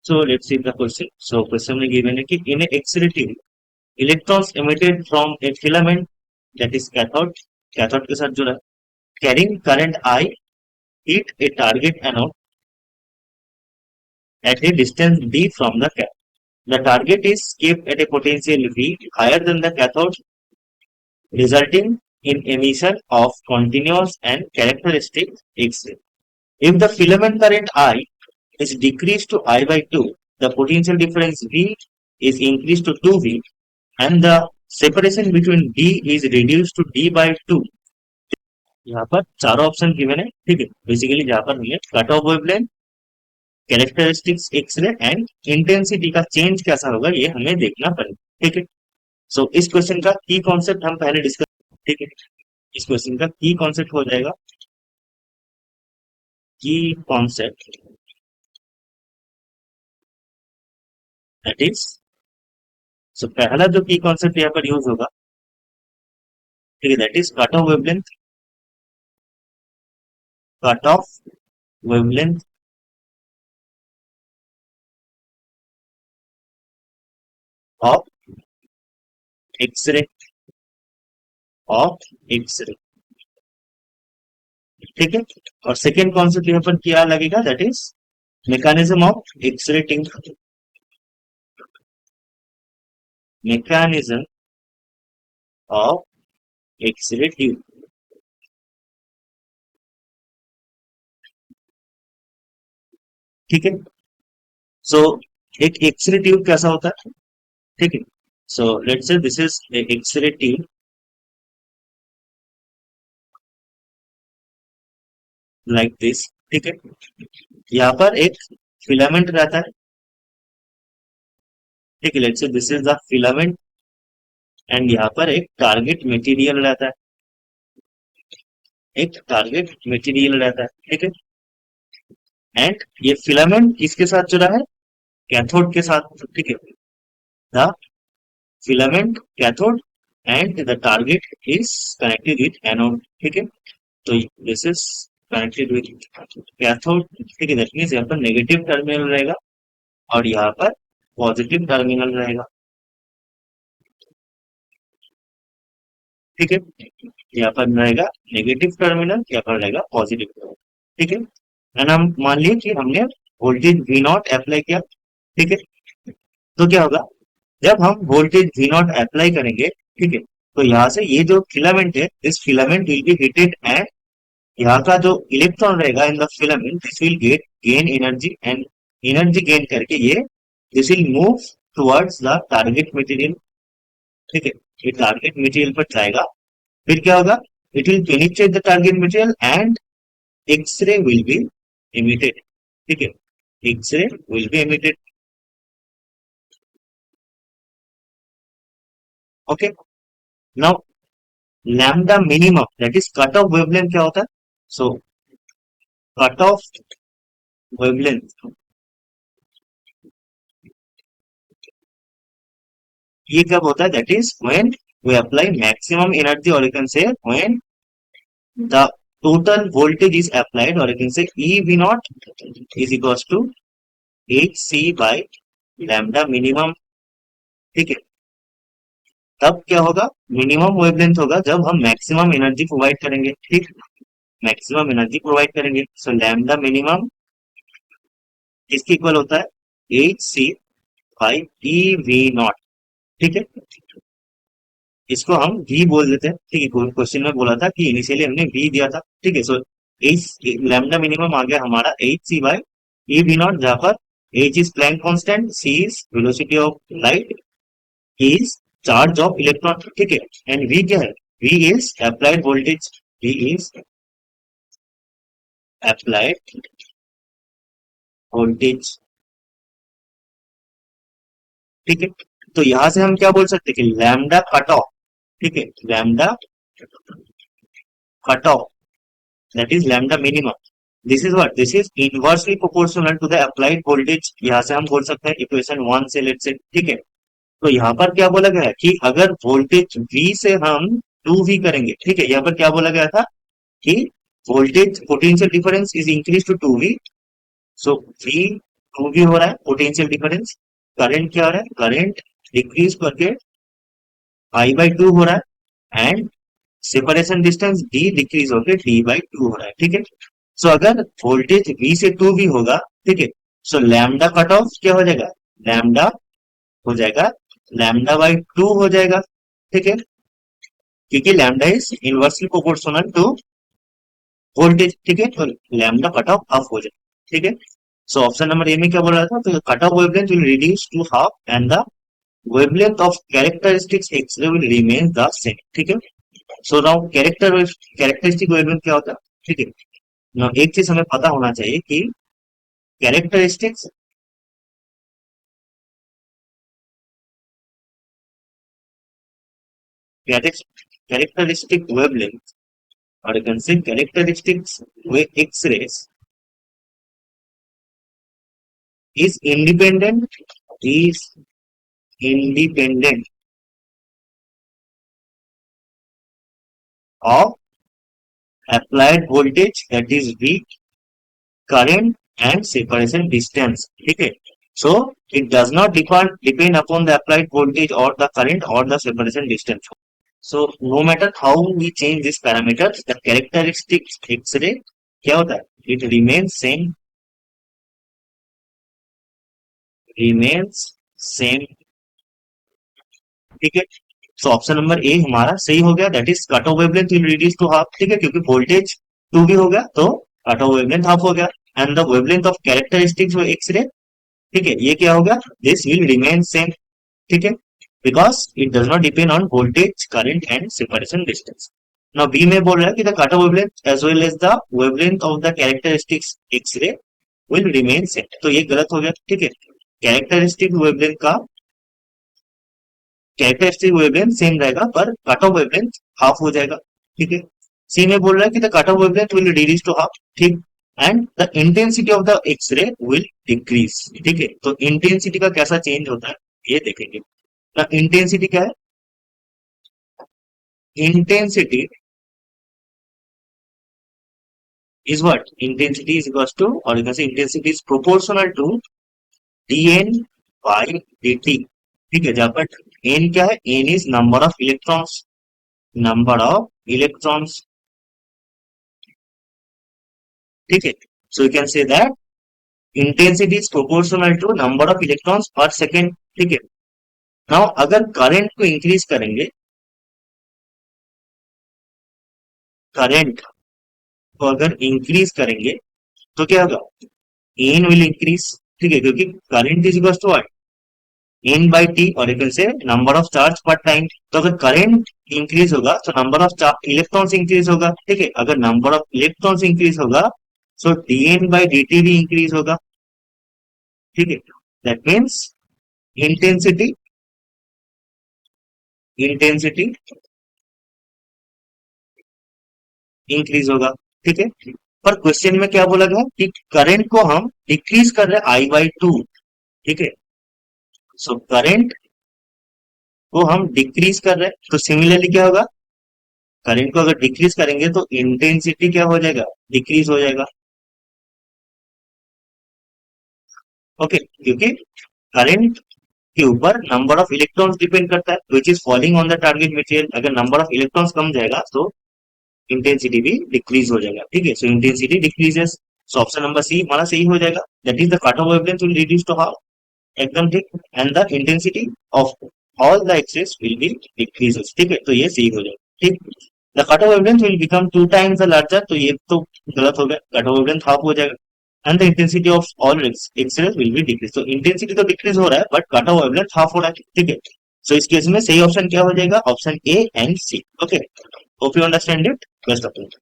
So let's see the question. So question में given है कि in a X-ray tube, electrons emitted from a filament that is cathode के साथ जुड़ा है, carrying current I hit a target anode at a distance d from the cathode. The target is kept at a potential V higher than the cathode, resulting in emission of continuous and characteristic X-ray. If the filament current I is decreased to I by 2, the potential difference V is increased to 2V and the separation between D is reduced to D by 2. यहाँ पर चारों option given है, ठीक है। Basically यहाँ पर हमें cut off wavelength, characteristics X-ray and intensity का चेंज कैसा होगा ये हमें देखना पड़ेगा, ठीक है। सो इस क्वेश्चन का की कॉन्सेप्ट हम पहले डिस्कस, ठीक है। इस क्वेश्चन का की कॉन्सेप्ट हो जाएगा की कॉन्सेप्ट दैट इज, सो पहला जो की कॉन्सेप्ट यहाँ पर यूज होगा, ठीक है, that is cut off wavelength, cut off wavelength of X-ray, of X-ray, ठीक है। और सेकेंड कॉन्सेप्ट यहाँ पर क्या लगेगा, that is mechanism of X-ray tube, mechanism of X-ray tube, ठीक है। सो एक एक्सरे ट्यूब कैसा होता है, ठीक है। So let's say this is X-ray tube like this, ठीक है। यहाँ पर एक फिलामेंट रहता है, ठीक है। Let's say this is the filament and यहाँ पर एक टारगेट मटेरियल रहता है, एक टारगेट मटेरियल रहता है, ठीक है। एंड ये फिलामेंट किसके साथ जुड़ा है, कैथोड के साथ, ठीक है। The filament cathode and the target is connected with anode, ठीक है। तो this is connected with cathode, ठीक है। दैट मीन्स यहाँ पर नेगेटिव टर्मिनल रहेगा और यहाँ पर पॉजिटिव टर्मिनल रहेगा, ठीक है। यहाँ पर रहेगा नेगेटिव टर्मिनल, यहाँ पर रहेगा पॉजिटिव टर्मिनल, ठीक है। एंड हम मान लिए कि हमने वोल्टेज वी नॉट अप्लाई किया, ठीक है। तो क्या होगा, जब हम वोल्टेज वी नॉट अप्लाई करेंगे, ठीक है, तो यहाँ से ये जो फिलामेंट है, this filament will be heated and यहाँ का जो इलेक्ट्रॉन रहेगा in the filament, this will gain energy and energy gain करके ये this will move towards the target material, ठीक है। ये टारगेट मटेरियल पर जाएगा, फिर क्या होगा, it will penetrate the target material and X-ray will be emitted, ठीक है। X-ray will be emitted, okay. Now lambda minimum that is cut off wavelength क्या होता है, सो कट ऑफ वेवलेंथ ये कब होता है, that is when we apply maximum energy, और you can say when the total voltage is applied, or you can say E V naught is equals to HC by lambda minimum, ठीक है। तब क्या होगा, मिनिमम वेवलेंथ होगा जब हम maximum energy provide करेंगे, ठीक, मैक्सिमम एनर्जी प्रोवाइड करेंगे। सो लैम्डा मिनिमम इसके इक्वल होता है H C by E V naught, ठीक है। इसको हम v बोल देते हैं, ठीक है। क्वेश्चन में बोला था कि इनिशियली हमने v दिया था, ठीक है। सो एच लैम्डा मिनिमम आ गया हमारा H C by E V naught, जहां पर h is Planck constant, c is velocity of light, e is charge of electron, ठीक है। एंड v क्या है, v is applied voltage, v is applied voltage, ठीक है। तो यहां से हम क्या बोल सकते हैं कि लैम्डा कट ऑफ, ठीक है, lambda cut off that is lambda minimum, this is what, this is inversely proportional to the applied voltage. यहां से हम बोल सकते हैं इक्वेशन 1 से, लेट से, ठीक है। तो यहाँ पर क्या बोला गया है कि अगर वोल्टेज V से हम 2V करेंगे, ठीक है। यहाँ पर क्या बोला गया था कि voltage potential difference is increase to 2V, so V two भी हो रहा है पोटेंशियल डिफरेंस, करंट क्या हो रहा है, करंट डिक्रीज करके आई बाई टू हो रहा है, and separation distance D decrease होकर डी बाई टू हो रहा है, ठीक है। सो अगर वोल्टेज वी से टू भी होगा, ठीक है, सो लैम्डा कट ऑफ क्या हो जाएगा, लैम्डा हो जाएगा, लैम्डा बाई टू हो जाएगा, ठीक है, क्योंकि lambda is inversely proportional to voltage, ठीक है, तो लैम्डा कट ऑफ हाफ हो जाएगा, ठीक है। सो ऑप्शन नंबर ए में क्या बोल रहा था, तो cut off wavelength will reduce to half and the wavelength of characteristics X-ray will remain the same, ठीक है। सो नाउ कैरेक्टरिस्टिक वेवलेंथ क्या होता है, ठीक है। नाउ एक चीज हमें पता होना चाहिए कि कैरेक्टरिस्टिक्स कैरेक्टरिस्टिक वेवलेंथ और you can say characteristics with X-rays is independent of applied voltage, that is V, current and separation distance, ठीक है। So it does not depend upon the applied voltage or the current or the separation distance. So no matter how we change these parameters, the characteristics X-ray क्या होता है, it remains same, ठीक है। सो option number A हमारा सही हो गया, that is cut off wavelength will reduce to half, ठीक है, क्योंकि वोल्टेज टू भी हो गया तो कट ऑफ वेवलेंथ हाफ हो गया, and the wavelength of characteristics X-ray, ठीक है, ये क्या हो गया, दिस विल रिमेन सेम, ठीक है, because it does not depend on voltage current and separation distance. Now B में बोल रहा है कि the cut off wavelength as well as the wavelength of the characteristics X-ray will remain same, तो ये गलत हो गया, ठीक है। कैरेक्टरिस्टिक वेवलेंथ का कैरेक्टरिस्टिक वेवलेंथ सेम रहेगा पर कट ऑफ वेवलेंथ हाफ हो जाएगा, ठीक है। सी में बोल रहा है कि the cut off wavelength will decrease to half, ठीक, and the intensity of the X-ray will decrease, ठीक है। तो इंटेंसिटी का कैसा चेंज होता है ये देखेंगे। द इंटेंसिटी क्या है, intensity is what, intensity is equal to, और इधर से intensity is proportional to dn by dt, ठीक है, जहां पर n क्या है, n is number of electrons, number of electrons, ठीक है। So you can say that intensity is proportional to number of electrons per second, ठीक है। नाउ अगर करंट को इंक्रीज करेंगे, करंट को अगर इंक्रीज करेंगे तो क्या होगा, एन विल इंक्रीज, ठीक है, क्योंकि current is equal to N by T, और एक से number of charge per time, तो अगर करंट इंक्रीज होगा तो नंबर ऑफ इलेक्ट्रॉन्स इंक्रीज होगा, ठीक है, अगर नंबर ऑफ इलेक्ट्रॉन्स इंक्रीज होगा so d n by d t भी इंक्रीज होगा, ठीक है। That means intensity intensity increase होगा, ठीक है। पर क्वेश्चन में क्या बोला गया कि करंट को हम डिक्रीज कर रहे हैं आई बाई टू, ठीक है। सो करंट को हम डिक्रीज कर रहे हैं, तो सिमिलरली क्या होगा, करंट को अगर डिक्रीज करेंगे तो इंटेंसिटी क्या हो जाएगा, डिक्रीज हो जाएगा, ओके, क्योंकि करंट के ऊपर नंबर ऑफ इलेक्ट्रॉन्स डिपेंड करता है which is falling on the target material, अगर नंबर ऑफ इलेक्ट्रॉन्स कम जाएगा तो इंटेंसिटी भी डिक्रीज हो जाएगा, ठीक है। So intensity decreases, so option number C हमारा सही हो जाएगा, that is the cut off wavelength will reduce to half, एकदम ठीक, and the intensity of all the X-rays will be decreases, ठीक है, तो ये सही हो जाएगा, ठीक। The cut off wavelength will become two times the larger, तो ये तो गलत हो गया, कट ऑफ वेवलेंथ हाफ हो जाएगा, and the intensity of all X-rays will be decrease, तो इंटेंसिटी तो डिक्रीज हो रहा है but cut off wavelength half हो रहा है, ठीक है। सो इस केस में सही ऑप्शन क्या हो जाएगा, option A and C, okay. Hope you understand it, best of luck.